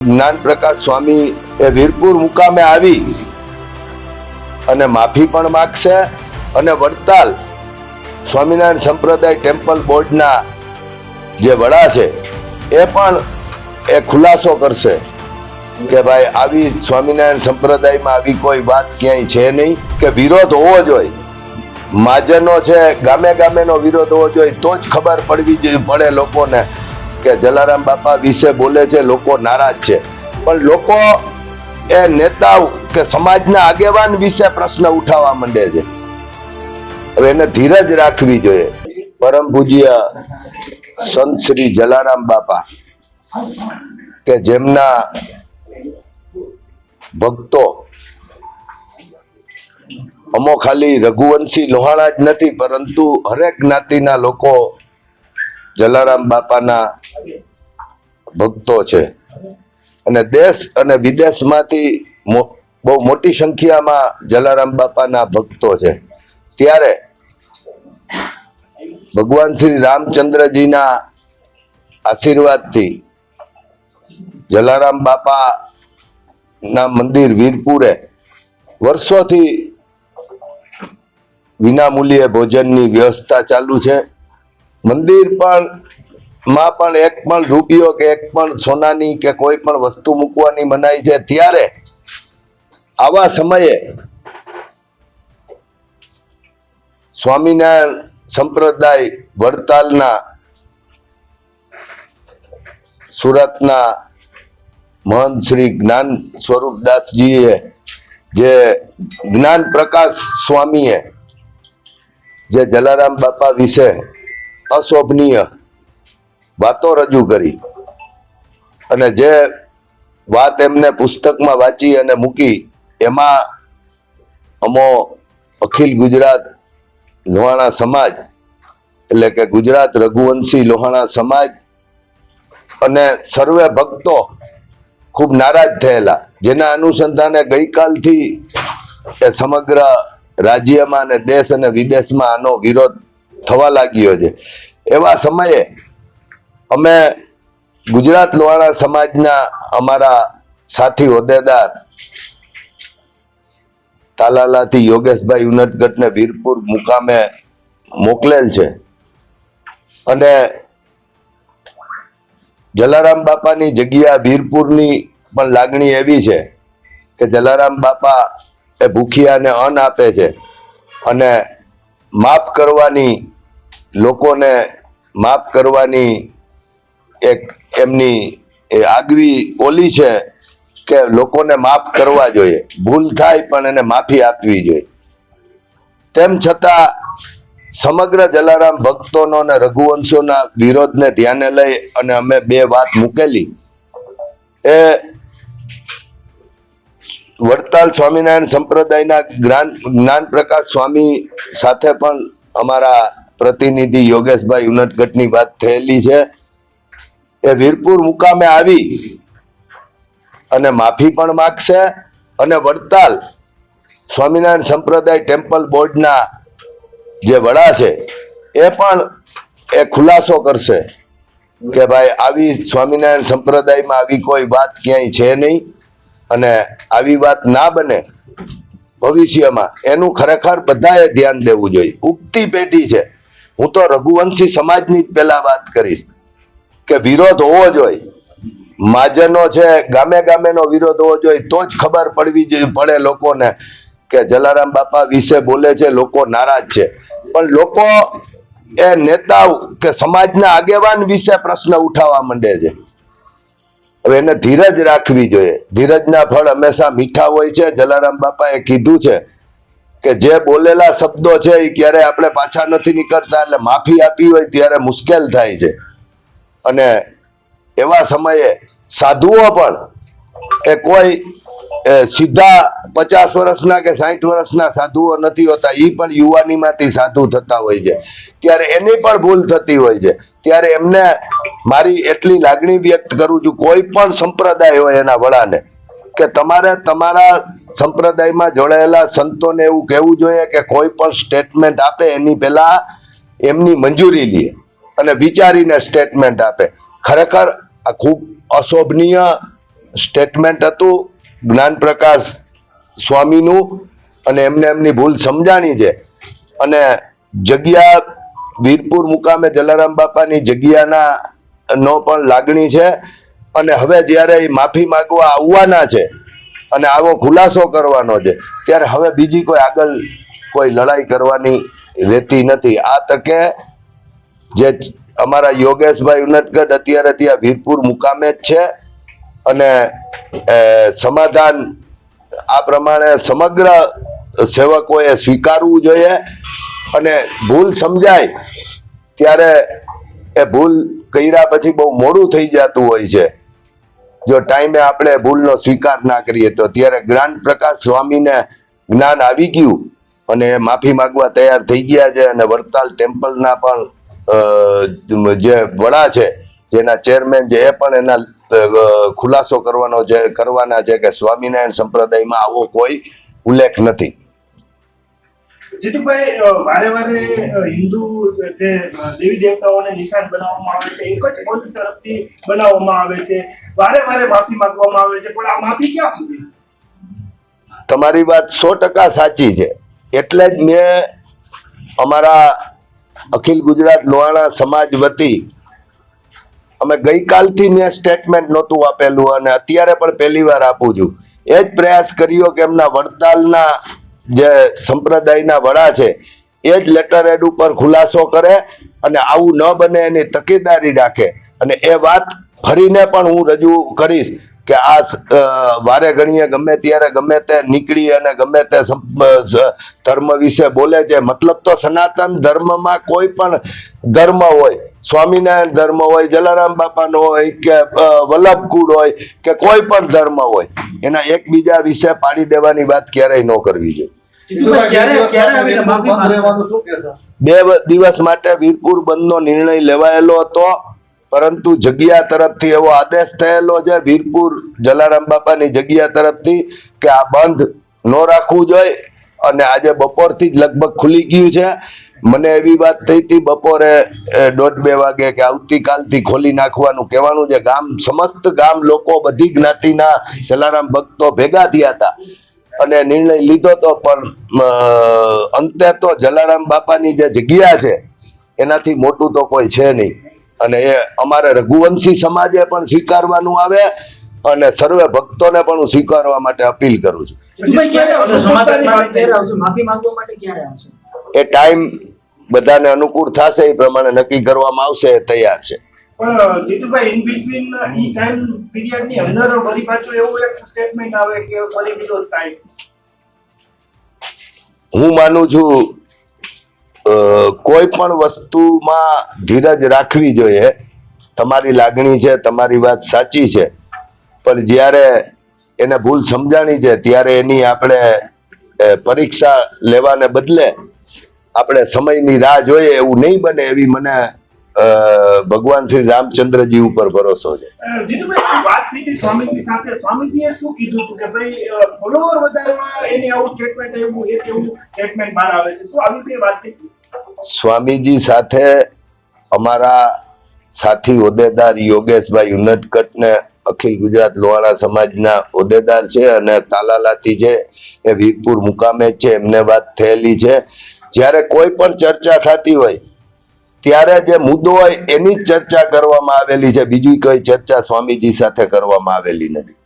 જ્ઞાન પ્રકાશ સ્વામી એ વીરપુર મુકામે આવી અને માફી પણ માગશે અને વડતાલ સ્વામિનારાયણ સંપ્રદાય ટેમ્પલ બોર્ડના જે વડા છે એ પણ એ ખુલાસો કરશે કે ભાઈ આવી સ્વામિનારાયણ સંપ્રદાયમાં આવી કોઈ વાત ક્યાંય છે નહીં, કે વિરોધ હોવો જોઈએ, મહાજનો છે ગામે ગામેનો વિરોધ હોવો જોઈએ, તો જ ખબર પડે લોકોને કે જલારામ બાપા વિશે બોલે છે, લોકો નારાજ છે. પણ લોકો એ નેતાઓ કે સમાજના આગેવાન વિશે પ્રશ્ન ઉઠાવવા માંડે છે. હવે એને ધીરજ રાખવી જોઈએ. પરમ પૂજ્ય સંત શ્રી જલારામ બાપા કે જેમના ભક્તો અમો ખાલી રઘુવંશી લોહાણા જ નથી, પરંતુ હરેક જ્ઞાતિના લોકો જલારામ બાપાના ભક્તો છે અને દેશ અને વિદેશમાંથી બહુ મોટી સંખ્યામાં જલારામ બાપાના ભક્તો છે. ત્યારે ભગવાન શ્રી રામચંદ્રજીના આશીર્વાદથી જલારામ બાપા ના મંદિર વીરપુરે વર્ષોથી વિનામૂલ્યે ભોજનની વ્યવસ્થા ચાલુ છે. મંદિર માં પણ એક પણ રૂપિયો કે એક પણ સોનાની કે કોઈ પણ વસ્તુ મૂકવાની મનાઈ છે. ત્યારે આવા સમયે સ્વામિનારાયણ સંપ્રદાય વડતાલના સુરતના મહંત શ્રી જ્ઞાન સ્વરૂપદાસજીએ જે જ્ઞાન પ્રકાશ સ્વામીએ જે જલારામ બાપા વિશે અશોભનીય વાતો રજૂ કરી અને જે વાત એમને પુસ્તકમાં વાંચી અને મૂકી, એમાં અમો અખિલ ગુજરાત લોહાણા સમાજ એટલે કે ગુજરાત રઘુવંશી લોહાણા સમાજ અને સર્વે ભક્તો ખૂબ નારાજ થયેલા, જેના અનુસંધાને ગઈકાલથી એ સમગ્ર રાજ્યમાં અને દેશ અને વિદેશમાં આનો વિરોધ થવા લાગ્યો છે. એવા સમયે અમે ગુજરાત લોહાણા સમાજના અમારા સાથી હોદ્દેદાર તાલાલાથી યોગેશભાઈ ઉનટગઢને વીરપુર મુકામે મોકલેલ છે અને જલારામ બાપાની જગ્યા વીરપુરની પણ લાગણી એવી છે કે જલારામ બાપા એ ભૂખિયાને અન્ન આપે છે અને માફ કરવાની, લોકોને માફ કરવાની એક એમની આગવી ઓલી છે કે લોકોને માફ કરવા જોઈએ, ભૂલ થાય પણ એને માફી આપવી જોઈએ. તેમ છતાં સમગ્ર જલારામ ભક્તોનો અને રઘુવંશોના વિરોધને ધ્યાને લઈ અને અમે બે વાત મૂકેલી. એ વડતાલ સ્વામિનારાયણ સંપ્રદાયના જ્ઞાન પ્રકાશ સ્વામી સાથે પણ અમારા પ્રતિનિધિ યોગેશભાઈ ઉનટગઢની વાત થયેલી છે. એ વીરપુર મુકામે આવી અને માફી પણ માગશે અને વડતાલ સ્વામિનારાયણ સંપ્રદાય ટેમ્પલ બોર્ડના જે વડા છે એ પણ એ ખુલાસો કરશે કે ભાઈ આવી સ્વામિનારાયણ સંપ્રદાયમાં આવી કોઈ વાત ક્યાંય છે નહીં અને આવી વાત ના બને ભવિષ્યમાં. એનું ખરેખર બધાએ ધ્યાન દેવું જોઈએ. ઉગતી પેઢી છે, હું તો રઘુવંશી સમાજની જ પહેલા વાત કરીશ કે વિરોધ હોવો જોઈએ, મહાજનો છે ગામે ગામેનો વિરોધ હોવો જોઈએ, તો જ ખબર પડે લોકોને કે જલારામ બાપા વિશે બોલે છે, લોકો નારાજ છે. પણ લોકો એ નેતાઓ કે સમાજના આગેવાન વિશે પ્રશ્ન ઉઠાવવા માંડે છે. હવે એને ધીરજ રાખવી જોઈએ. ધીરજના ફળ હંમેશા મીઠા હોય છે. જલારામ બાપાએ કીધું છે કે જે બોલેલા શબ્દો છે એ ક્યારે આપણે પાછા નથી નીકળતા, એટલે માફી આપી હોય ત્યારે મુશ્કેલ થાય છે. અને એવા સમયે સાધુઓ પણ એ કોઈ સીધા 50 વર્ષના કે 60 વર્ષના સાધુઓ નથી હોતા, એ પણ યુવાનીમાંથી સાધુ થતા હોય છે. ત્યારે એની પણ ભૂલ થતી હોય છે. ત્યારે એમને મારી એટલી લાગણી વ્યક્ત કરું છું, કોઈ પણ સંપ્રદાય હોય એના વડાને, કે તમારે તમારા સંપ્રદાયમાં જોડાયેલા સંતોને એવું કહેવું જોઈએ કે કોઈ પણ સ્ટેટમેન્ટ આપે એની પહેલા એમની મંજૂરી લે અને વિચારીને સ્ટેટમેન્ટ આપે. ખરેખર આ ખૂબ અશોભનીય સ્ટેટમેન્ટ હતું જ્ઞાન પ્રકાશ સ્વામીનું, અને એમને એમની ભૂલ સમજાણી છે. અને જગ્યા વીરપુર મુકામે જલારામ બાપાની જગ્યાના નો પણ લાગણી છે. અને હવે જ્યારે એ માફી માંગવા આવવાના છે અને આવો ખુલાસો કરવાનો છે, ત્યારે હવે બીજી કોઈ આગળ કોઈ લડાઈ કરવાની રહેતી નથી. આ તકે જે અમારા યોગેશભાઈ ઉનટગઢ અત્યારે ત્યાં વીરપુર મુકામે જ છે, અને સમાધાન આ પ્રમાણે સમગ્ર સેવકોએ સ્વીકારવું જોઈએ. અને ભૂલ સમજાય ત્યારે એ ભૂલ કર્યા પછી બહુ મોડું થઈ જતું હોય છે. જો ટાઈમે આપણે ભૂલનો સ્વીકાર ના કરીએ તો. ત્યારે જ્ઞાન પ્રકાશ સ્વામીને જ્ઞાન આવી ગયું અને માફી માંગવા તૈયાર થઈ ગયા છે. અને વડતાલ ટેમ્પલના પણ જે વડા છે, જેના ચેરમેન છે, એ પણ એના ખુલાસો કરવાના છે કે સ્વામિનારાયણ સંપ્રદાયમાં આવો કોઈ ઉલ્લેખ નથી. જીતુભાઈ, વારે વારે હિન્દુ જે દેવી દેવતાઓને નિશાન બનાવવામાં આવે છે, એક જ પંથ તરફથી બનાવવામાં આવે છે, વારે વારે માફી માંગવામાં આવે છે, પણ આ માફી ક્યાં સુધી? તમારી વાત 100% સાચી છે. એટલે જ મેં અમારા અખિલ ગુજરાત લોહાણા સમાજ વતી અમે ગઈકાલથી મેં સ્ટેટમેન્ટ નહોતું આપેલું, અને અત્યારે પણ પહેલી વાર આપું છું. એ જ પ્રયાસ કર્યો કે એમના વડતાલના જે સંપ્રદાયના વડા છે એ જ લેટર હેડ ઉપર ખુલાસો કરે અને આવું ન બને એની તકેદારી રાખે. અને એ વાત ફરીને પણ હું રજૂ કરીશ કે આ વારે ઘણીએ ગમે ત્યારે ગમે તે નીકળી અને ગમે તે ધર્મ વિશે બોલે છે. મતલબ તો સનાતન ધર્મમાં કોઈ પણ ધર્મ હોય, સ્વામિનારાયણ ધર્મ હોય, જલારામ બાપાનો હોય કે વલ્લભકુળ હોય કે કોઈ પણ ધર્મ હોય, એના એકબીજા વિશે પાડી દેવાની વાત ક્યારેય ન કરવી જોઈએ. 2 દિવસ માટે વીરપુર બંધનો નિર્ણય લેવાયેલો હતો, પરંતુ જગ્યા તરફથી એવો આદેશ થયેલો છે વીરપુર જલારામ બાપાની જગ્યા તરફથી કે આ બંધ ન રાખવું જોઈએ. અને આજે બપોરથી જ લગભગ ખુલી ગયું છે. મને એવી વાત થઈ હતી બપોરે 1:30 વાગે કે આવતીકાલથી ખોલી નાખવાનું કહેવાનું છે. સમસ્ત ગામ લોકો, બધી જ્ઞાતિના જલારામ ભક્તો ભેગા થયા હતા અને નિર્ણય લીધો હતો. પણ અંતે તો જલારામ બાપાની જે જગ્યા છે એનાથી મોટું તો કોઈ છે નહીં. અને એ અમારે રઘુવંશી સમાજે પણ સ્વીકારવાનું આવે અને સર્વે ભક્તોને પણ હું સ્વીકારવા માટે અપીલ કરું છું. એ ટાઈમ બધાને અનુકૂળ થશે એ પ્રમાણે નક્કી કરવામાં આવશે. એ તૈયાર છે. પણ Jitubhai, in between E time period ની અંદર વળી પાછું એવું એક સ્ટેટમેન્ટ આવે કે ફરી વિરોધ થાય. હું માનું છું કોઈ પણ વસ્તુમાં ધીરજ રાખવી જોઈએ. તમારી લાગણી છે, તમારી વાત સાચી છે, પણ જ્યારે એને ભૂલ સમજાણી છે ત્યારે એની આપણે પરીક્ષા લેવાને બદલે આપણે સમયની રાહ જોઈએ એવું નહીં બને એવી મને ભગવાન શ્રી રામચંદ્રજી ઉપર ભરોસો છે. જીતુભાઈ, વાત થઈ હતી સ્વામીજી સાથે. સ્વામીજીએ શું કીધું હતું કે ભાઈ ફોલોવર વધારવા એની આવું સ્ટેટમેન્ટ આવ્યું, એક એવું સ્ટેટમેન્ટ બહાર આવે છે? શું આવી કઈ વાત થઈ? સ્વામીજી સાથે અમારા સાથી હોદ્દેદાર યોગેશભાઈ ઉનટગઢને અખિલ ગુજરાત લોહાણા સમાજના હોદ્દેદાર છે અને તાલાલાથી છે, એ વીરપુર મુકામે જ છે, એમને વાત થયેલી છે. જ્યારે કોઈ પણ ચર્ચા થતી હોય ત્યારે જે મુદ્દો હોય એની જ ચર્ચા કરવામાં આવેલી છે. બીજી કોઈ ચર્ચા સ્વામીજી સાથે કરવામાં આવેલી નથી.